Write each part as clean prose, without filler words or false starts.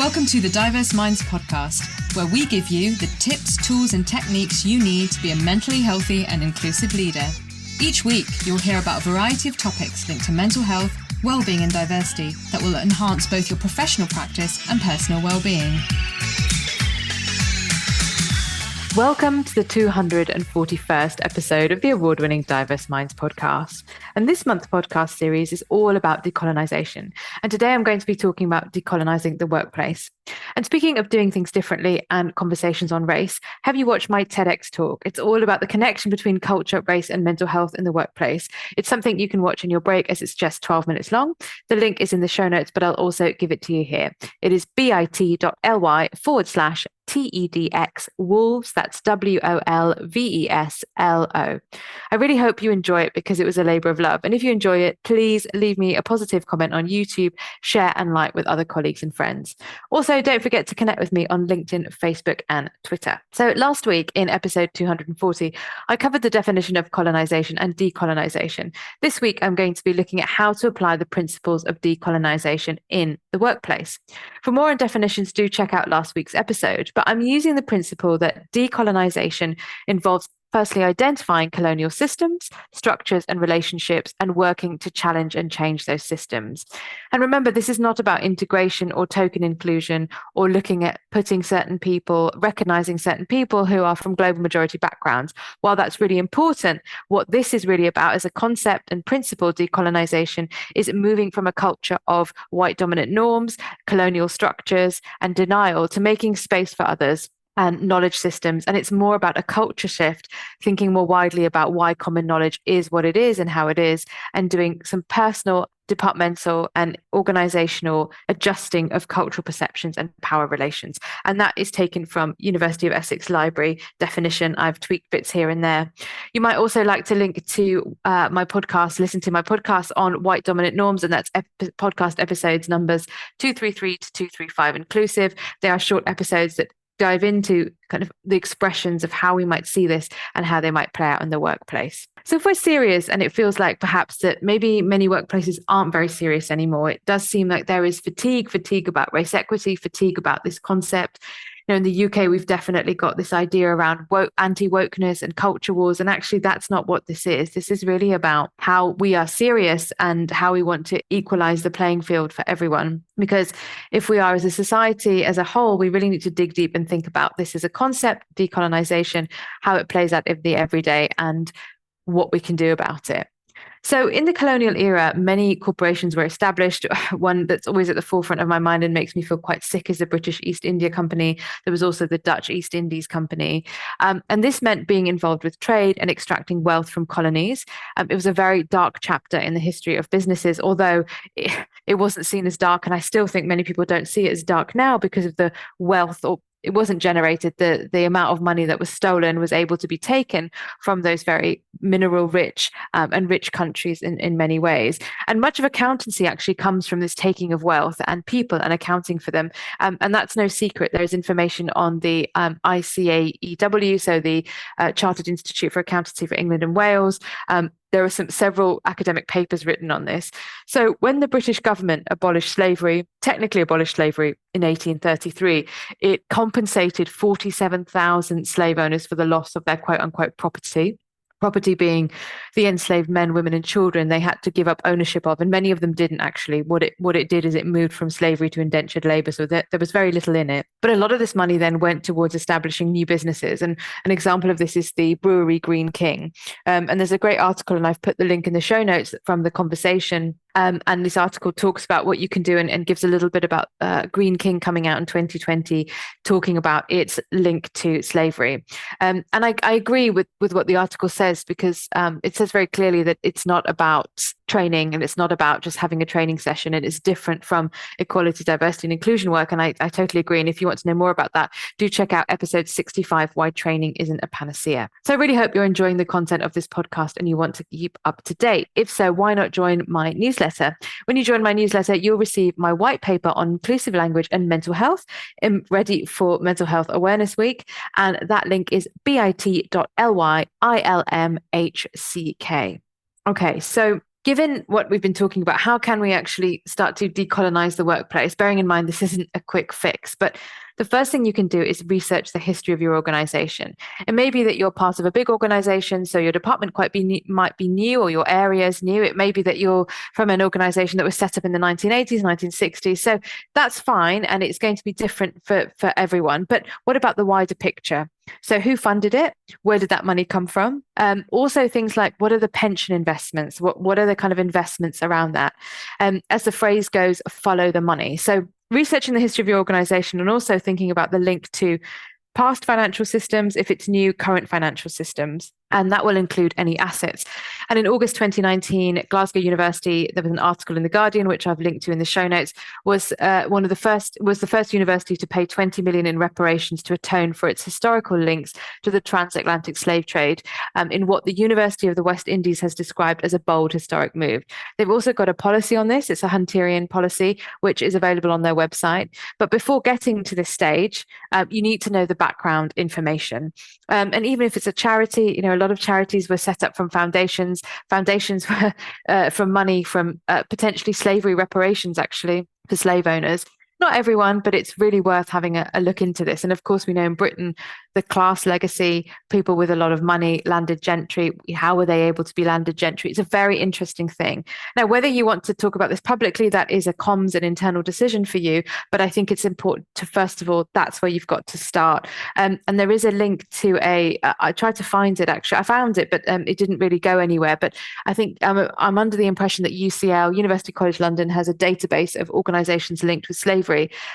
Welcome to the Diverse Minds podcast, where we give you the tips, tools, and techniques you need to be a mentally healthy and inclusive leader. Each week, you'll hear about a variety of topics linked to mental health, well-being, and diversity that will enhance both your professional practice and personal well-being. Welcome to the 241st episode of the award-winning Diverse Minds podcast. And this month's podcast series is all about decolonization. And today I'm going to be talking about decolonizing the workplace. And speaking of doing things differently and conversations on race, have you watched my TEDx talk? It's all about the connection between culture, race, and mental health in the workplace. It's something you can watch in your break as it's just 12 minutes long. The link is in the show notes, but I'll also give it to you here. It is bit.ly/TEDx Wolves. That's WOLVESLO. I really hope you enjoy it because it was a labor of love. And if you enjoy it, please leave me a positive comment on YouTube, share and like with other colleagues and friends. Also, don't forget to connect with me on LinkedIn, Facebook and Twitter. So last week in episode 240, I covered the definition of colonization and decolonization. This week, I'm going to be looking at how to apply the principles of decolonization in the workplace. For more on definitions, do check out last week's episode. But I'm using the principle that decolonization involves firstly identifying colonial systems, structures and relationships and working to challenge and change those systems. And remember, this is not about integration or token inclusion or looking at putting certain people, recognizing certain people who are from global majority backgrounds. While that's really important, what this is really about as a concept and principle, decolonization, is moving from a culture of white dominant norms, colonial structures and denial to making space for others and knowledge systems. And it's more about a culture shift, thinking more widely about why common knowledge is what it is and how it is, and doing some personal, departmental and organizational adjusting of cultural perceptions and power relations. And that is taken from University of Essex Library definition. I've tweaked bits here and there. You might also like to link to my podcast, listen to my podcast on white dominant norms, and that's podcast episodes numbers 233 to 235 inclusive. They are short episodes that dive into kind of the expressions of how we might see this and how they might play out in the workplace. So if we're serious, and it feels like perhaps that maybe many workplaces aren't very serious anymore, it does seem like there is fatigue about race equity, fatigue about this concept. You know, in the UK, we've definitely got this idea around anti-wokeness and culture wars. And actually, that's not what this is. This is really about how we are serious and how we want to equalize the playing field for everyone. Because if we are as a society as a whole, we really need to dig deep and think about this as a concept, decolonization, how it plays out in the everyday and what we can do about it. So in the colonial era, many corporations were established. One that's always at the forefront of my mind and makes me feel quite sick is the British East India Company. There was also the Dutch East Indies Company. And this meant being involved with trade and extracting wealth from colonies. It was a very dark chapter in the history of businesses, although it wasn't seen as dark. And I still think many people don't see it as dark now because of the wealth, or it wasn't generated, the amount of money that was stolen was able to be taken from those very mineral rich and rich countries in many ways. And much of accountancy actually comes from this taking of wealth and people and accounting for them. And that's no secret. There is information on the ICAEW, so the Chartered Institute for Accountancy for England and Wales. There are several academic papers written on this. So when the British government technically abolished slavery in 1833, it compensated 47,000 slave owners for the loss of their quote unquote property being the enslaved men, women, and children they had to give up ownership of. And many of them didn't actually. What it did is it moved from slavery to indentured labor. So there was very little in it. But a lot of this money then went towards establishing new businesses. And an example of this is the brewery Green King. And there's a great article, and I've put the link in the show notes from the conversation. And this article talks about what you can do and gives a little bit about Green King coming out in 2020, talking about its link to slavery. And I agree with what the article says, because it says very clearly that it's not about training and it's not about just having a training session. It is different from equality, diversity and inclusion work. And I totally agree. And if you want to know more about that, do check out episode 65, Why Training Isn't a Panacea. So I really hope you're enjoying the content of this podcast and you want to keep up to date. If so, why not join my newsletter? When you join my newsletter, you'll receive my white paper on inclusive language and mental health, ready for Mental Health Awareness Week. And that link is bit.ly/ILMHCK. Okay, so Given what we've been talking about, how can we actually start to decolonize the workplace? Bearing in mind this isn't a quick fix, but the first thing you can do is research the history of your organization. It may be that you're part of a big organization, so your department might be new, or your area is new. It may be that you're from an organization that was set up in the 1980s, 1960s. So that's fine, and it's going to be different for everyone. But what about the wider picture? So who funded it? Where did that money come from? Also things like, what are the pension investments? What are the kind of investments around that? As the phrase goes, follow the money. So researching the history of your organization, and also thinking about the link to past financial systems, if it's new, current financial systems, and that will include any assets. And in August 2019, Glasgow University, there was an article in The Guardian, which I've linked to in the show notes, was the first university to pay 20 million in reparations to atone for its historical links to the transatlantic slave trade, in what the University of the West Indies has described as a bold historic move. They've also got a policy on this. It's a Hunterian policy, which is available on their website. But before getting to this stage, you need to know the background information. And even if it's a charity, a lot of charities were set up from foundations. Foundations were from money from potentially slavery reparations, actually, for slave owners. Not everyone, but it's really worth having a look into this. And of course, we know in Britain, the class legacy, people with a lot of money, landed gentry, how were they able to be landed gentry? It's a very interesting thing. Now, whether you want to talk about this publicly, that is a comms and internal decision for you. But I think it's important to, first of all, that's where you've got to start. And there is a link to I tried to find it, actually. I found it, but it didn't really go anywhere. But I think I'm under the impression that UCL, University College London, has a database of organizations linked with slavery.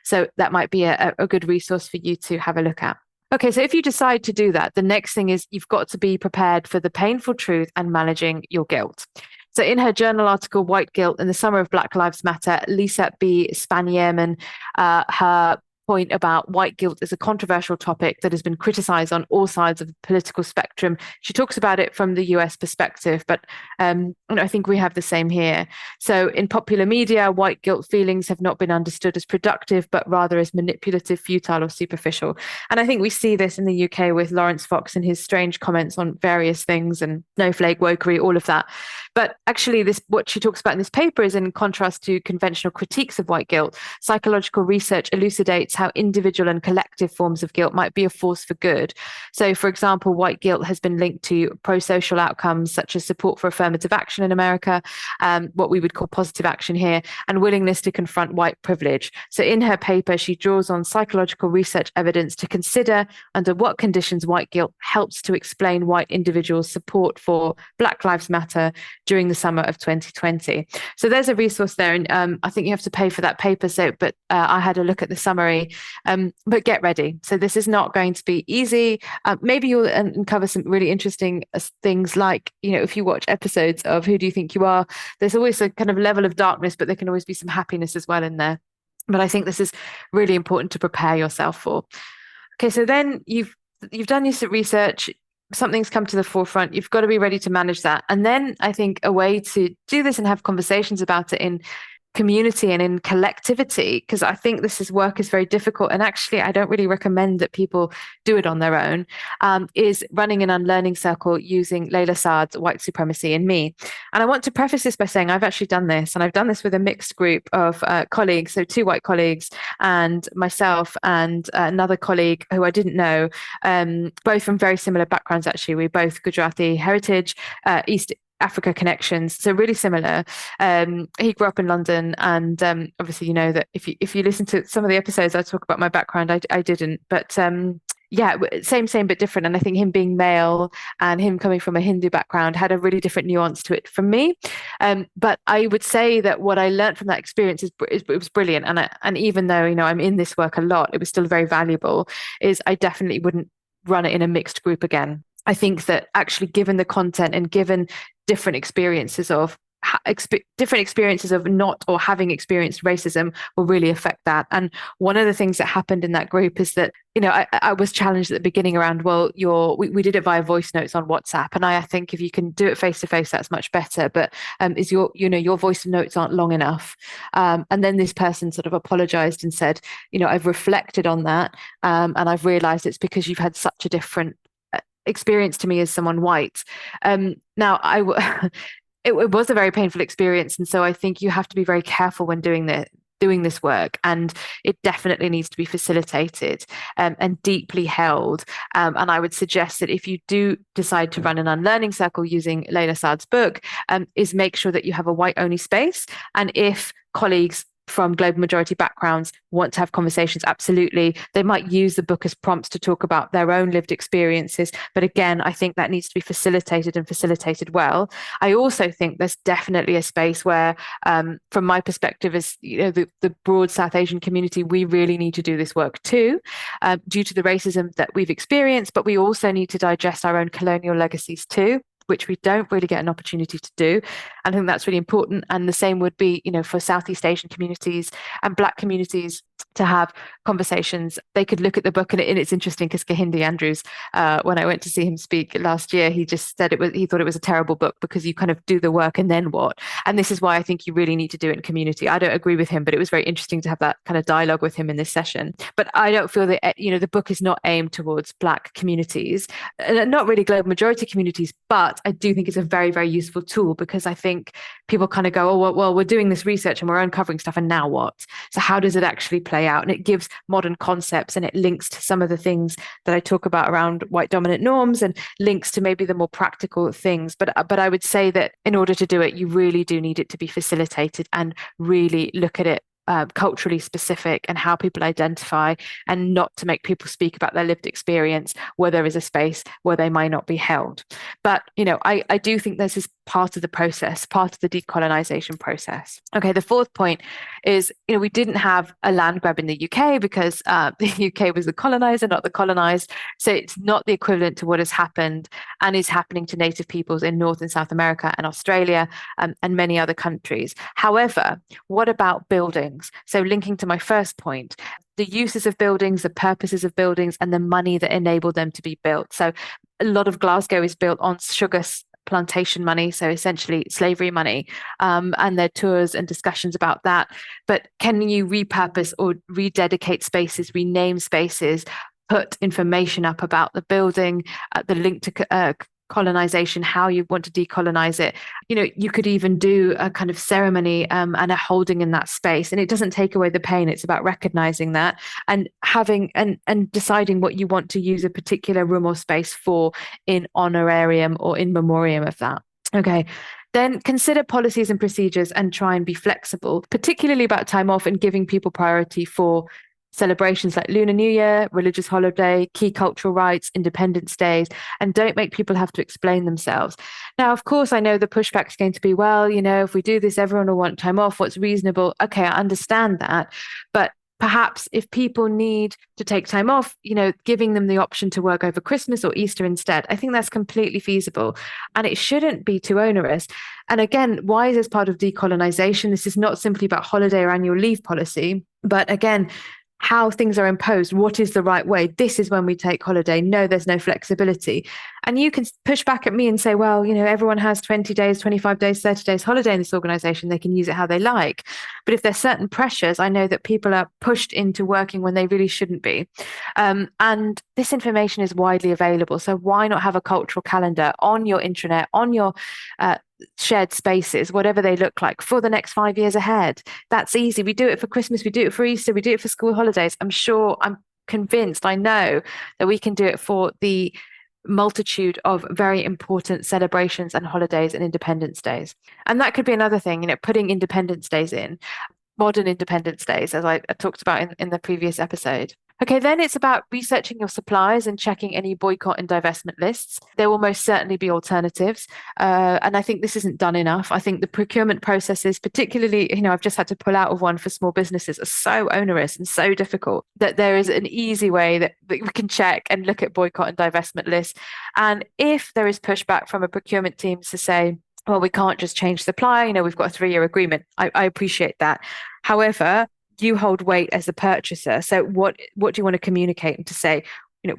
So that might be a good resource for you to have a look at. Okay, so if you decide to do that, the next thing is you've got to be prepared for the painful truth and managing your guilt. So in her journal article, White Guilt in the Summer of Black Lives Matter, Lisa B. Spanierman, her point about white guilt is a controversial topic that has been criticized on all sides of the political spectrum. She talks about it from the US perspective, but I think we have the same here. So in popular media, white guilt feelings have not been understood as productive, but rather as manipulative, futile, or superficial. And I think we see this in the UK with Lawrence Fox and his strange comments on various things and snowflake, wokery, all of that. But actually, what she talks about in this paper is in contrast to conventional critiques of white guilt. Psychological research elucidates how individual and collective forms of guilt might be a force for good. So, for example, white guilt has been linked to pro-social outcomes such as support for affirmative action in America, what we would call positive action here, and willingness to confront white privilege. So in her paper, she draws on psychological research evidence to consider under what conditions white guilt helps to explain white individuals' support for Black Lives Matter during the summer of 2020. So there's a resource there, and I think you have to pay for that paper. But I had a look at the summary. But get ready. So this is not going to be easy. Maybe you'll uncover some really interesting things like, if you watch episodes of Who Do You Think You Are, there's always a kind of level of darkness, but there can always be some happiness as well in there. But I think this is really important to prepare yourself for. Okay, so then you've done your research, something's come to the forefront, you've got to be ready to manage that. And then I think a way to do this and have conversations about it in community and in collectivity, because I think work is very difficult, and actually I don't really recommend that people do it on their own, is running an unlearning circle using Layla Saad's White Supremacy in Me. And I want to preface this by saying I've actually done this, and I've done this with a mixed group of colleagues, so 2 white colleagues and myself and another colleague who I didn't know, both from very similar backgrounds actually. We both Gujarati heritage, East Africa connections, so really similar. He grew up in London, and obviously you know that if you listen to some of the episodes I talk about my background, I didn't, but yeah, same but different. And I think him being male and him coming from a Hindu background had a really different nuance to it from me. But I would say that what I learned from that experience it was brilliant, and even though I'm in this work a lot, it was still very valuable. Is I definitely wouldn't run it in a mixed group again. I think that actually, given the content and given different experiences of not or having experienced racism will really affect that. And one of the things that happened in that group is that I was challenged at the beginning around, well, we did it via voice notes on WhatsApp, and I think if you can do it face to face, that's much better. But is your voice notes aren't long enough, and then this person sort of apologized and said, I've reflected on that, and I've realized it's because you've had such a different experience to me as someone white. Now it was a very painful experience. And so I think you have to be very careful when doing this work, and it definitely needs to be facilitated and deeply held. And I would suggest that if you do decide to run an unlearning circle using Layla Saad's book, is make sure that you have a white only space. And if colleagues from global majority backgrounds want to have conversations, absolutely. They might use the book as prompts to talk about their own lived experiences. But again, I think that needs to be facilitated and facilitated well. I also think there's definitely a space where, from my perspective as the broad South Asian community, we really need to do this work too, due to the racism that we've experienced, but we also need to digest our own colonial legacies too, which we don't really get an opportunity to do. I think that's really important. And the same would be, for Southeast Asian communities and Black communities to have conversations. They could look at the book, and it's interesting because Kahindi Andrews, when I went to see him speak last year, he just said he thought it was a terrible book because you kind of do the work and then what? And this is why I think you really need to do it in community. I don't agree with him, but it was very interesting to have that kind of dialogue with him in this session. But I don't feel that, the book is not aimed towards Black communities, not really global majority communities, but I do think it's a very, very useful tool, because I think people kind of go, oh, well, we're doing this research and we're uncovering stuff, and now what? So how does it actually play out? And it gives modern concepts, and it links to some of the things that I talk about around white dominant norms, and links to maybe the more practical things. But I would say that in order to do it, you really do need it to be facilitated and really look at it culturally specific and how people identify, and not to make people speak about their lived experience where there is a space where they might not be held. But, I do think this is part of the process, part of the decolonization process. Okay, the fourth point is, we didn't have a land grab in the UK because the UK was the colonizer, not the colonized. So it's not the equivalent to what has happened and is happening to native peoples in North and South America and Australia, and many other countries. However, what about buildings? So linking to my first point, the uses of buildings, the purposes of buildings, and the money that enabled them to be built. So a lot of Glasgow is built on sugar plantation money, so essentially slavery money, and there are tours and discussions about that. But can you repurpose or rededicate spaces, rename spaces, put information up about the building, the link to colonization, how you want to decolonize it? You could even do a kind of ceremony and a holding in that space, and it doesn't take away the pain. It's about recognizing that and having and deciding what you want to use a particular room or space for, in honorarium or in memoriam of that. Okay. Then consider policies and procedures and try and be flexible, particularly about time off and giving people priority for celebrations like Lunar New Year, religious holiday, key cultural rights, Independence Days, and don't make people have to explain themselves. Now, of course, I know the pushback is going to be, well, if we do this, everyone will want time off. What's reasonable? Okay, I understand that. But perhaps if people need to take time off, giving them the option to work over Christmas or Easter instead, I think that's completely feasible, and it shouldn't be too onerous. And again, why is this part of decolonization? This is not simply about holiday or annual leave policy, but again, how things are imposed. What is the right way? This is when we take holiday. No, there's no flexibility. And you can push back at me and say, well, everyone has 20 days, 25 days, 30 days holiday in this organization. They can use it how they like. But if there's certain pressures, I know that people are pushed into working when they really shouldn't be. And this information is widely available. So why not have a cultural calendar on your intranet, on your shared spaces, whatever they look like, for the next 5 years ahead? That's easy. We do it for Christmas, we do it for Easter, we do it for school holidays. I'm convinced, I know that we can do it for the multitude of very important celebrations and holidays and Independence Days. And that could be another thing, putting Independence Days in, modern Independence Days, as I talked about in the previous episode. Okay, then it's about researching your suppliers and checking any boycott and divestment lists. There will most certainly be alternatives. And I think this isn't done enough. I think the procurement processes, particularly, I've just had to pull out of one for small businesses, are so onerous and so difficult that there is an easy way that we can check and look at boycott and divestment lists. And if there is pushback from a procurement team to say, well, we can't just change supply, we've got a 3-year agreement, I appreciate that. However, you hold weight as a purchaser. So what do you want to communicate and to say,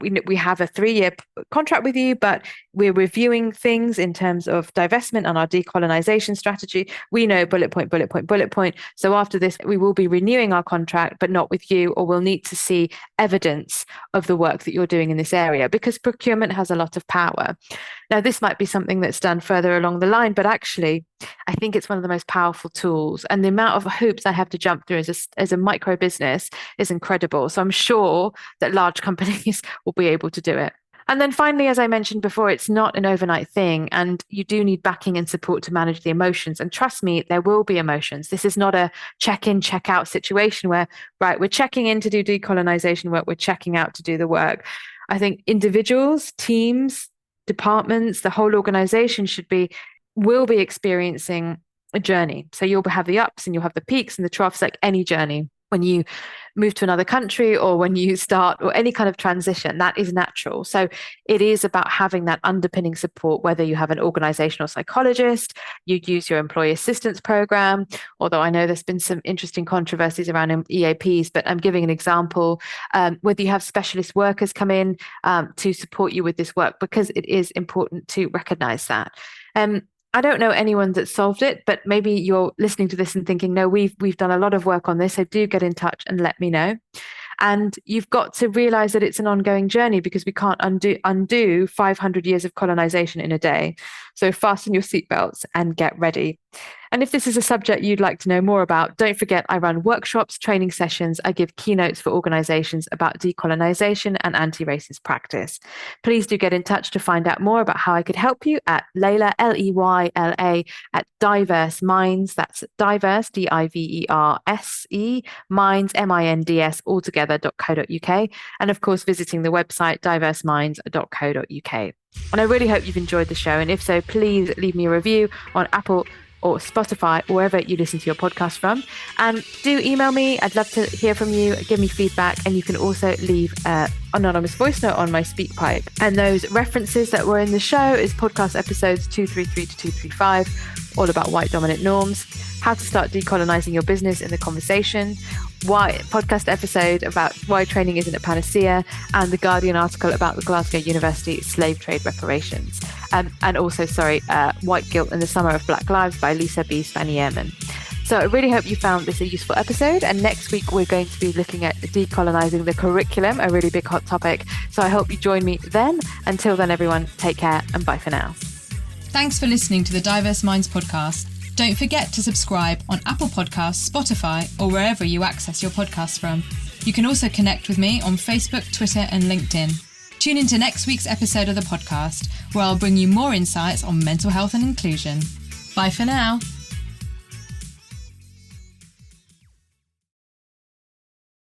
we have a 3-year contract with you, but we're reviewing things in terms of divestment and our decolonization strategy. We know bullet point, bullet point, bullet point. So after this, we will be renewing our contract, but not with you, or we'll need to see evidence of the work that you're doing in this area, because procurement has a lot of power. Now, this might be something that's done further along the line, but actually, I think it's one of the most powerful tools. And the amount of hoops I have to jump through as a micro business is incredible. So I'm sure that large companies will be able to do it. And then finally, as I mentioned before, it's not an overnight thing, and you do need backing and support to manage the emotions. And trust me, there will be emotions. This is not a check in, check out situation where, right, we're checking in to do decolonization work, we're checking out to do the work. I think individuals, teams, departments, the whole organization will be experiencing a journey. So you'll have the ups and you'll have the peaks and the troughs, like any journey. When you move to another country or when you start or any kind of transition, that is natural. So it is about having that underpinning support, whether you have an organizational psychologist, you use your employee assistance program, although I know there's been some interesting controversies around EAPs, but I'm giving an example, whether you have specialist workers come in to support you with this work, because it is important to recognize that. I don't know anyone that solved it, but maybe you're listening to this and thinking, no, we've done a lot of work on this. So do get in touch and let me know. And you've got to realize that it's an ongoing journey, because we can't undo 500 years of colonization in a day. So fasten your seatbelts and get ready. And if this is a subject you'd like to know more about, don't forget I run workshops, training sessions. I give keynotes for organizations about decolonization and anti-racist practice. Please do get in touch to find out more about how I could help you at Leyla, Leyla, at Diverse Minds. That's diverse, Diverse, minds, minds, altogether.co.uk. And of course, visiting the website diverseminds.co.uk. And I really hope you've enjoyed the show. And if so, please leave me a review on Apple or Spotify, or wherever you listen to your podcast from. And do email me. I'd love to hear from you. Give me feedback. And you can also leave an anonymous voice note on my SpeakPipe. And those references that were in the show is podcast episodes 233 to 235, all about white dominant norms, how to start decolonizing your business in the conversation, podcast episode about why training isn't a panacea, and the Guardian article about the Glasgow University slave trade reparations. And also, White Guilt in the Summer of Black Lives by Lisa B. Svani-Ehrman. So I really hope you found this a useful episode. And next week, we're going to be looking at decolonizing the curriculum, a really big hot topic. So I hope you join me then. Until then, everyone, take care and bye for now. Thanks for listening to the Diverse Minds podcast. Don't forget to subscribe on Apple Podcasts, Spotify, or wherever you access your podcasts from. You can also connect with me on Facebook, Twitter, and LinkedIn. Tune into next week's episode of the podcast, where I'll bring you more insights on mental health and inclusion. Bye for now.